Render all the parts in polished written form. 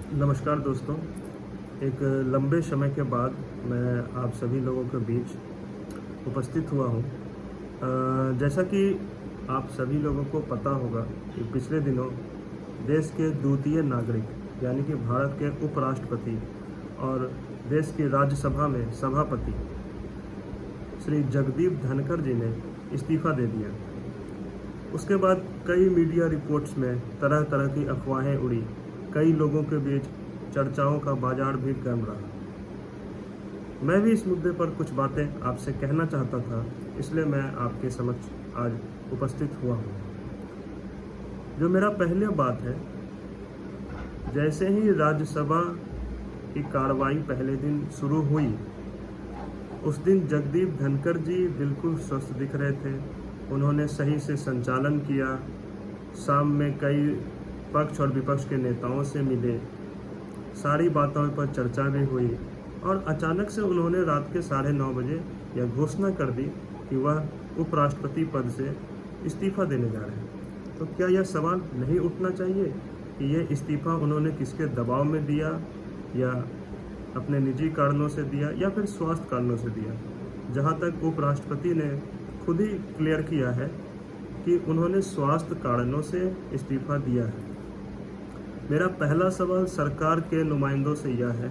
नमस्कार दोस्तों। एक लंबे समय के बाद मैं आप सभी लोगों के बीच उपस्थित हुआ हूँ। जैसा कि आप सभी लोगों को पता होगा कि पिछले दिनों देश के द्वितीय नागरिक यानी कि भारत के उपराष्ट्रपति और देश की राज्यसभा में सभापति श्री जगदीप धनखड़ जी ने इस्तीफ़ा दे दिया। उसके बाद कई मीडिया रिपोर्ट्स में तरह तरह की अफवाहें उड़ी। कई लोगों के बीच चर्चाओं का बाजार भी गर्म रहा। मैं भी इस मुद्दे पर कुछ बातें आपसे कहना चाहता था, इसलिए मैं आपके समक्ष आज उपस्थित हुआ हूँ। जो मेरा पहले बात है, जैसे ही राज्यसभा की कार्रवाई पहले दिन शुरू हुई, उस दिन जगदीप धनखड़ जी बिल्कुल स्वस्थ दिख रहे थे। उन्होंने सही से संचालन किया। शाम में कई पक्ष और विपक्ष के नेताओं से मिले, सारी बातों पर चर्चा भी हुई और अचानक से उन्होंने रात के 9:30 बजे यह घोषणा कर दी कि वह उपराष्ट्रपति पद से इस्तीफ़ा देने जा रहे हैं। तो क्या यह सवाल नहीं उठना चाहिए कि यह इस्तीफ़ा उन्होंने किसके दबाव में दिया, या अपने निजी कारणों से दिया, या फिर स्वास्थ्य कारणों से दिया? जहाँ तक उपराष्ट्रपति ने खुद ही क्लियर किया है कि उन्होंने स्वास्थ्य कारणों से इस्तीफ़ा दिया है। मेरा पहला सवाल सरकार के नुमाइंदों से यह है,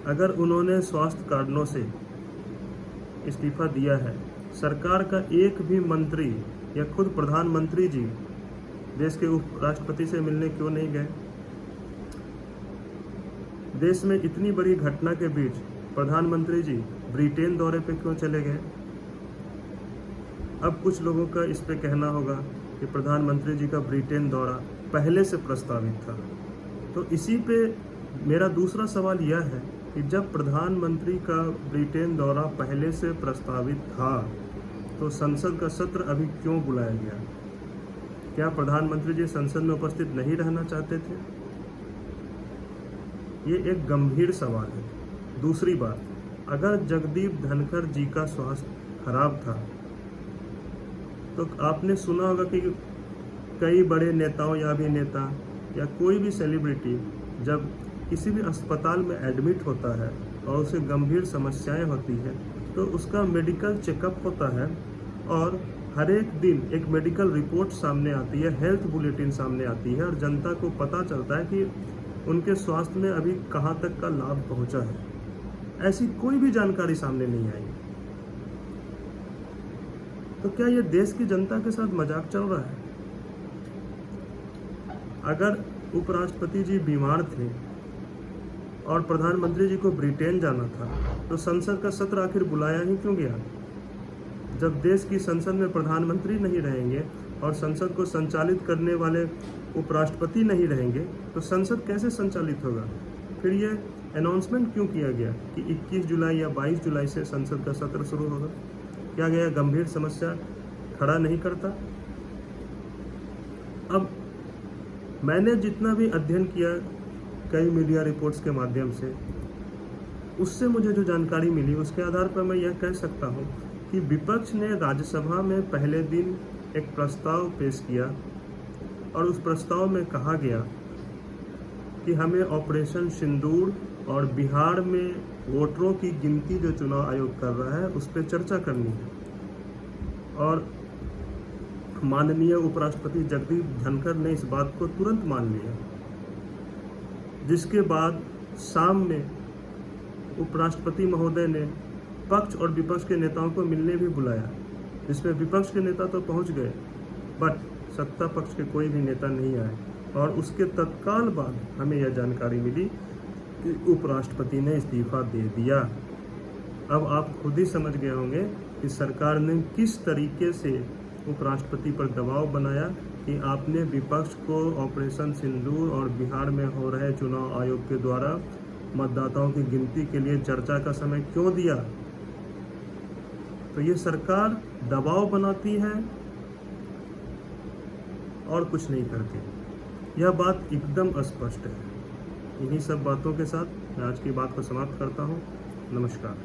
अगर उन्होंने स्वास्थ्य कारणों से इस्तीफ़ा दिया है, सरकार का एक भी मंत्री या खुद प्रधानमंत्री जी देश के उपराष्ट्रपति से मिलने क्यों नहीं गए? देश में इतनी बड़ी घटना के बीच प्रधानमंत्री जी ब्रिटेन दौरे पे क्यों चले गए? अब कुछ लोगों का इस पे कहना होगा कि प्रधानमंत्री जी का ब्रिटेन दौरा पहले से प्रस्तावित था। तो इसी पे मेरा दूसरा सवाल यह है कि जब प्रधानमंत्री का ब्रिटेन दौरा पहले से प्रस्तावित था, तो संसद का सत्र अभी क्यों बुलाया गया? क्या प्रधानमंत्री जी संसद में उपस्थित नहीं रहना चाहते थे? ये एक गंभीर सवाल है। दूसरी बात, अगर जगदीप धनखड़ जी का स्वास्थ्य खराब था, तो आपने सुना होगा कि कई बड़े नेताओं या अभिनेता या कोई भी सेलिब्रिटी जब किसी भी अस्पताल में एडमिट होता है और उसे गंभीर समस्याएं होती हैं, तो उसका मेडिकल चेकअप होता है और हर एक दिन एक मेडिकल रिपोर्ट सामने आती है, हेल्थ बुलेटिन सामने आती है और जनता को पता चलता है कि उनके स्वास्थ्य में अभी कहाँ तक का लाभ पहुँचा है। ऐसी कोई भी जानकारी सामने नहीं आई। तो क्या ये देश की जनता के साथ मजाक चल रहा है? अगर उपराष्ट्रपति जी बीमार थे और प्रधानमंत्री जी को ब्रिटेन जाना था, तो संसद का सत्र आखिर बुलाया ही क्यों गया? जब देश की संसद में प्रधानमंत्री नहीं रहेंगे और संसद को संचालित करने वाले उपराष्ट्रपति नहीं रहेंगे, तो संसद कैसे संचालित होगा? फिर ये अनाउंसमेंट क्यों किया गया कि 21 जुलाई या 22 जुलाई से संसद का सत्र शुरू होगा? क्या गया गंभीर समस्या खड़ा नहीं करता? अब मैंने जितना भी अध्ययन किया कई मीडिया रिपोर्ट्स के माध्यम से, उससे मुझे जो जानकारी मिली उसके आधार पर मैं यह कह सकता हूँ कि विपक्ष ने राज्यसभा में पहले दिन एक प्रस्ताव पेश किया और उस प्रस्ताव में कहा गया कि हमें ऑपरेशन सिंदूर और बिहार में वोटरों की गिनती जो चुनाव आयोग कर रहा है उस पर चर्चा करनी है। और माननीय उपराष्ट्रपति जगदीप धनखड़ ने इस बात को तुरंत मान लिया, जिसके बाद शाम में उपराष्ट्रपति महोदय ने पक्ष और विपक्ष के नेताओं को मिलने भी बुलाया, जिसमें विपक्ष के नेता तो पहुंच गए बट सत्ता पक्ष के कोई भी नेता नहीं आए। और उसके तत्काल बाद हमें यह जानकारी मिली कि उपराष्ट्रपति ने इस्तीफा दे दिया। अब आप खुद ही समझ गए होंगे कि सरकार ने किस तरीके से उपराष्ट्रपति पर दबाव बनाया कि आपने विपक्ष को ऑपरेशन सिंदूर और बिहार में हो रहे चुनाव आयोग के द्वारा मतदाताओं की गिनती के लिए चर्चा का समय क्यों दिया। तो ये सरकार दबाव बनाती है और कुछ नहीं करती। यह बात एकदम स्पष्ट है। इन्हीं सब बातों के साथ मैं आज की बात को समाप्त करता हूँ। नमस्कार।